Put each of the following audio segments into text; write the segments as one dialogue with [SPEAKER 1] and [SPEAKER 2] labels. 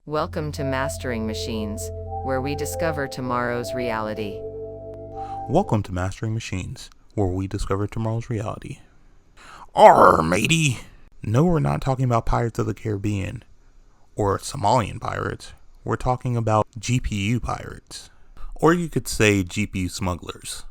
[SPEAKER 1] Welcome to Mastering Machines, where we discover tomorrow's reality.
[SPEAKER 2] Welcome to Mastering Machines, where we discover tomorrow's reality. Arr, matey! No, we're not talking about Pirates of the Caribbean or Somalian pirates. We're talking about GPU pirates. Or you could say GPU smugglers.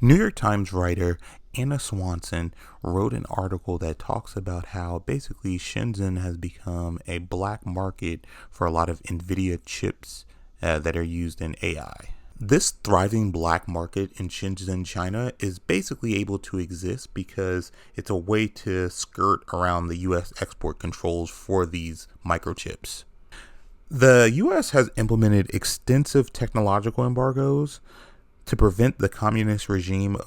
[SPEAKER 2] New York Times writer Anna Swanson wrote an article that talks about how basically Shenzhen has become a black market for a lot of Nvidia chips that are used in AI. This thriving black market in Shenzhen, China is basically able to exist because it's a way to skirt around the US export controls for these microchips. The US has implemented extensive technological embargoes to prevent the communist regime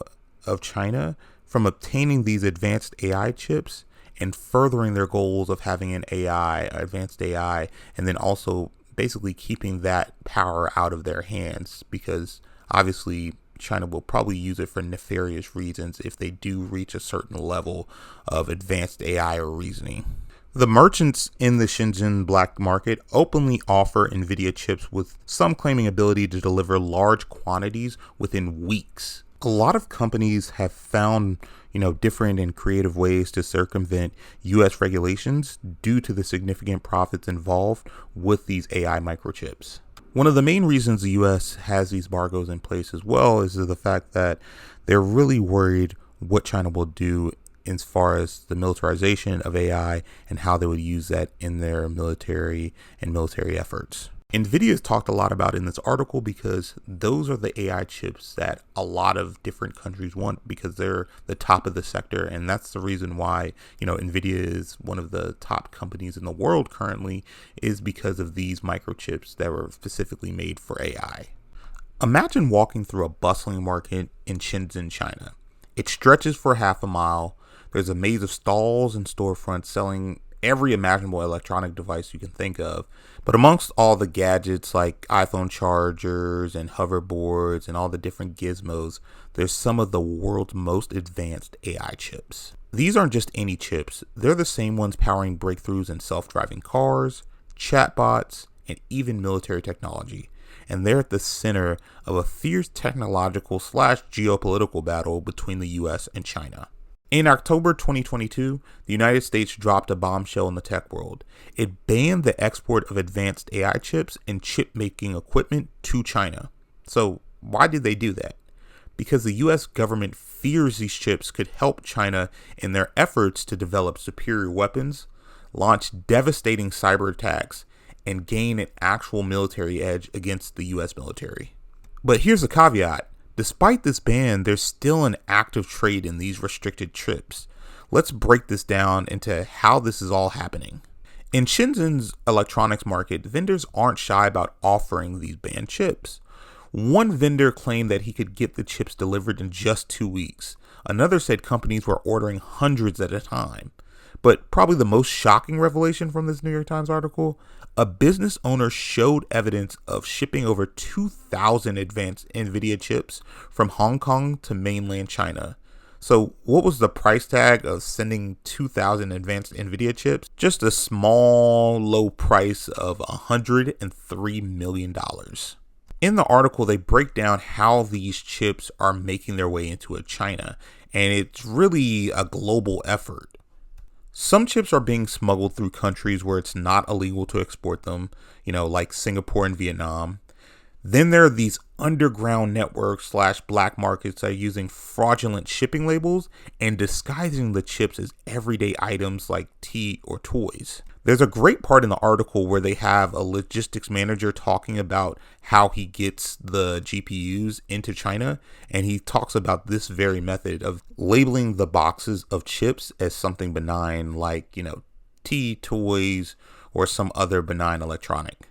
[SPEAKER 2] of China from obtaining these advanced AI chips and furthering their goals of having advanced AI, and then also basically keeping that power out of their hands, because obviously China will probably use it for nefarious reasons if they do reach a certain level of advanced AI or reasoning. The merchants in the Shenzhen black market openly offer Nvidia chips, with some claiming ability to deliver large quantities within weeks. A lot of companies have found, different and creative ways to circumvent US regulations due to the significant profits involved with these AI microchips. One of the main reasons the US has these embargoes in place as well is the fact that they're really worried what China will do as far as the militarization of AI and how they would use that in their military efforts. Nvidia is talked a lot about in this article because those are the AI chips that a lot of different countries want, because they're the top of the sector, and that's the reason why Nvidia is one of the top companies in the world currently, is because of these microchips that were specifically made for AI. Imagine walking through a bustling market in Shenzhen, China. It stretches for half a mile. There's a maze of stalls and storefronts selling every imaginable electronic device you can think of. But amongst all the gadgets like iPhone chargers and hoverboards and all the different gizmos, there's some of the world's most advanced AI chips. These aren't just any chips. They're the same ones powering breakthroughs in self-driving cars, chatbots, and even military technology. And they're at the center of a fierce technological / geopolitical battle between the US and China. In October 2022, the United States dropped a bombshell in the tech world. It banned the export of advanced AI chips and chip-making equipment to China. So why did they do that? Because the US government fears these chips could help China in their efforts to develop superior weapons, launch devastating cyber attacks, and gain an actual military edge against the US military. But here's the caveat. Despite this ban, there's still an active trade in these restricted chips. Let's break this down into how this is all happening. In Shenzhen's electronics market, vendors aren't shy about offering these banned chips. One vendor claimed that he could get the chips delivered in just 2 weeks. Another said companies were ordering hundreds at a time. But probably the most shocking revelation from this New York Times article, a business owner showed evidence of shipping over 2,000 advanced Nvidia chips from Hong Kong to mainland China. So what was the price tag of sending 2,000 advanced Nvidia chips? Just a small, low price of $103 million. In the article, they break down how these chips are making their way into China, and it's really a global effort. Some chips are being smuggled through countries where it's not illegal to export them, like Singapore and Vietnam. Then there are these underground networks / black markets that are using fraudulent shipping labels and disguising the chips as everyday items like tea or toys. There's a great part in the article where they have a logistics manager talking about how he gets the GPUs into China, and he talks about this very method of labeling the boxes of chips as something benign like, tea, toys, or some other benign electronic.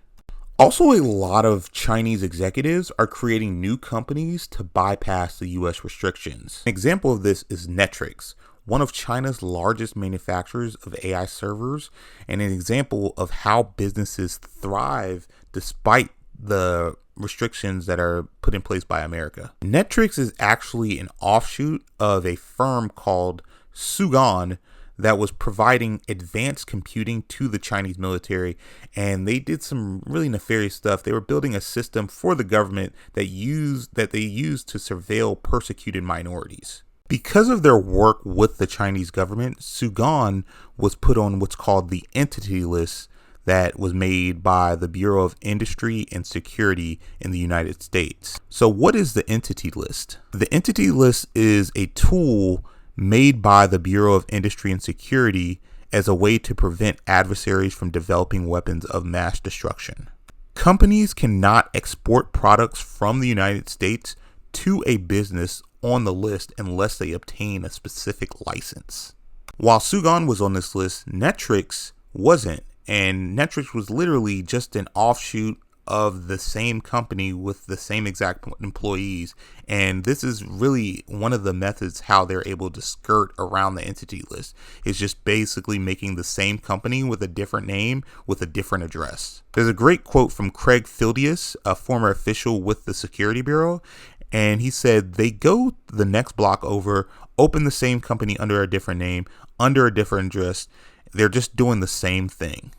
[SPEAKER 2] Also, a lot of Chinese executives are creating new companies to bypass the US restrictions. An example of this is Netrix, one of China's largest manufacturers of AI servers, and an example of how businesses thrive despite the restrictions that are put in place by America. Netrix is actually an offshoot of a firm called Sugon that was providing advanced computing to the Chinese military, and they did some really nefarious stuff. They were building a system for the government that they used to surveil persecuted minorities. Because of their work with the Chinese government, Sugan was put on what's called the Entity List that was made by the Bureau of Industry and Security in the United States. So what is the Entity List? The Entity List is a tool made by the Bureau of Industry and Security as a way to prevent adversaries from developing weapons of mass destruction. Companies cannot export products from the United States to a business on the list unless they obtain a specific license. While Sugan was on this list, Netrix wasn't. And Netrix was literally just an offshoot of the same company with the same exact employees. And this is really one of the methods how they're able to skirt around the entity list. It's just basically making the same company with a different name with a different address. There's a great quote from Craig Fildius, a former official with the Security Bureau. And he said, they go the next block over, open the same company under a different name, under a different address. They're just doing the same thing.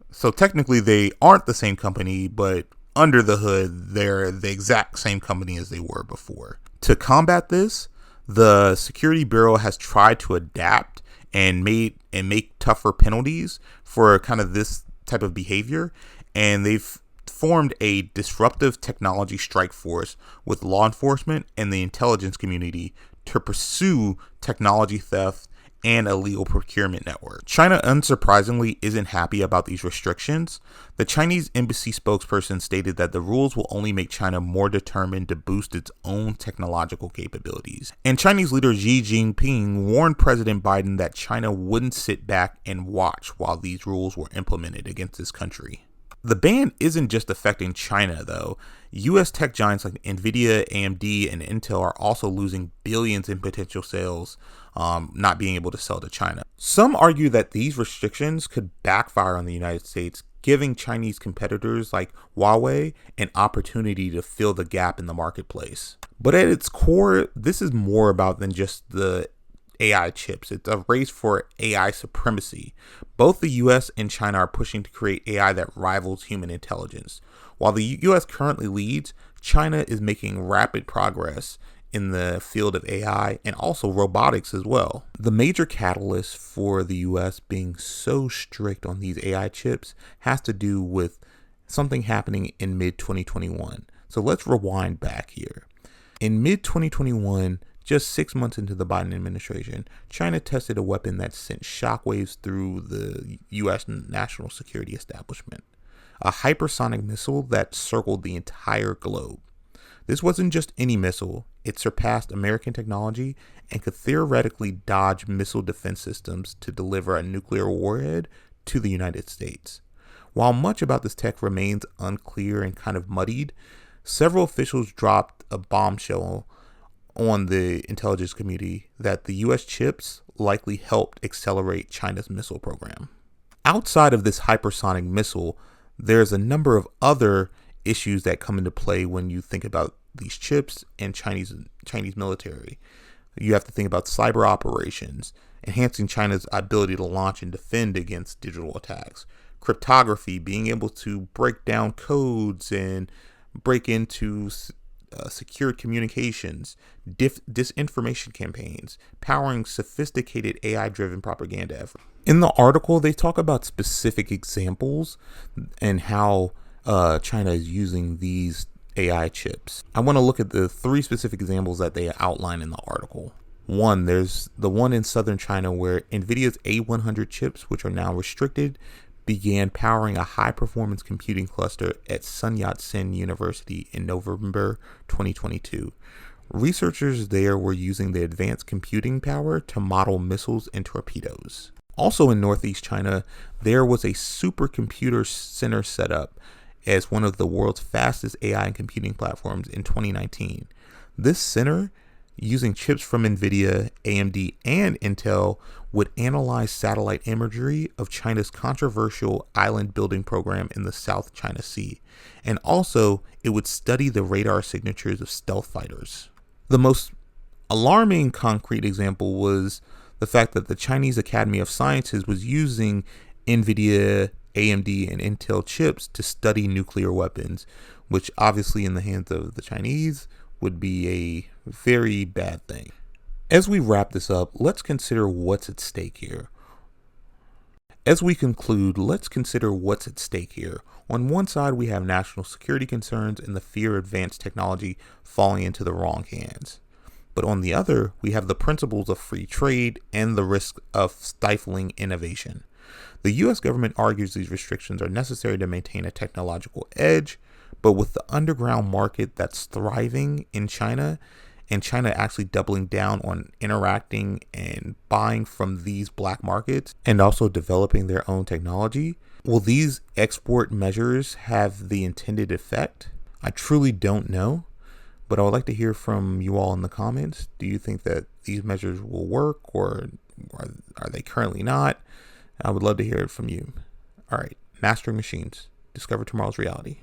[SPEAKER 2] So technically they aren't the same company, but under the hood, they're the exact same company as they were before. To combat this, the Security Bureau has tried to adapt and make tougher penalties for kind of this type of behavior. And they've formed a disruptive technology strike force with law enforcement and the intelligence community to pursue technology theft and illegal procurement network. China, unsurprisingly, isn't happy about these restrictions. The Chinese embassy spokesperson stated that the rules will only make China more determined to boost its own technological capabilities. And Chinese leader Xi Jinping warned President Biden that China wouldn't sit back and watch while these rules were implemented against his country. The ban isn't just affecting China, though. U.S. tech giants like Nvidia, AMD, and Intel are also losing billions in potential sales, not being able to sell to China. Some argue that these restrictions could backfire on the United States, giving Chinese competitors like Huawei an opportunity to fill the gap in the marketplace. But at its core, this is more about than just the AI chips. It's a race for AI supremacy. Both the US and China are pushing to create AI that rivals human intelligence. While the US currently leads, China is making rapid progress in the field of AI and also robotics as well. The major catalyst for the US being so strict on these AI chips has to do with something happening in mid-2021. So let's rewind back here. In mid-2021, just 6 months into the Biden administration, China tested a weapon that sent shockwaves through the U.S. national security establishment. A hypersonic missile that circled the entire globe. This wasn't just any missile. It surpassed American technology and could theoretically dodge missile defense systems to deliver a nuclear warhead to the United States. While much about this tech remains unclear and kind of muddied, several officials dropped a bombshell on the intelligence community that the U.S. chips likely helped accelerate China's missile program. Outside of this hypersonic missile, there's a number of other issues that come into play when you think about these chips and Chinese military. You have to think about cyber operations, enhancing China's ability to launch and defend against digital attacks, cryptography, being able to break down codes and break into secured communications, disinformation campaigns, powering sophisticated AI-driven propaganda efforts. In the article, they talk about specific examples and how China is using these AI chips. I want to look at the 3 specific examples that they outline in the article. One, there's the one in southern China where Nvidia's A100 chips, which are now restricted, began powering a high-performance computing cluster at Sun Yat-sen University in November 2022. Researchers there were using the advanced computing power to model missiles and torpedoes. Also in northeast China, there was a supercomputer center set up as one of the world's fastest AI and computing platforms in 2019. This center, using chips from Nvidia, AMD, and Intel, would analyze satellite imagery of China's controversial island building program in the South China Sea. And also, it would study the radar signatures of stealth fighters. The most alarming concrete example was The fact that the Chinese Academy of Sciences was using Nvidia, AMD, and Intel chips to study nuclear weapons, which obviously in the hands of the Chinese would be a very bad thing. As we wrap this up, let's consider what's at stake here. As we conclude, let's consider what's at stake here. On one side, we have national security concerns and the fear of advanced technology falling into the wrong hands. But on the other, we have the principles of free trade and the risk of stifling innovation. The U.S. government argues these restrictions are necessary to maintain a technological edge, but with the underground market that's thriving in China, and China actually doubling down on interacting and buying from these black markets and also developing their own technology, will these export measures have the intended effect? I truly don't know, but I would like to hear from you all in the comments. Do you think that these measures will work, or are they currently not? I would love to hear it from you. All right, Mastering Machines. Discover tomorrow's reality.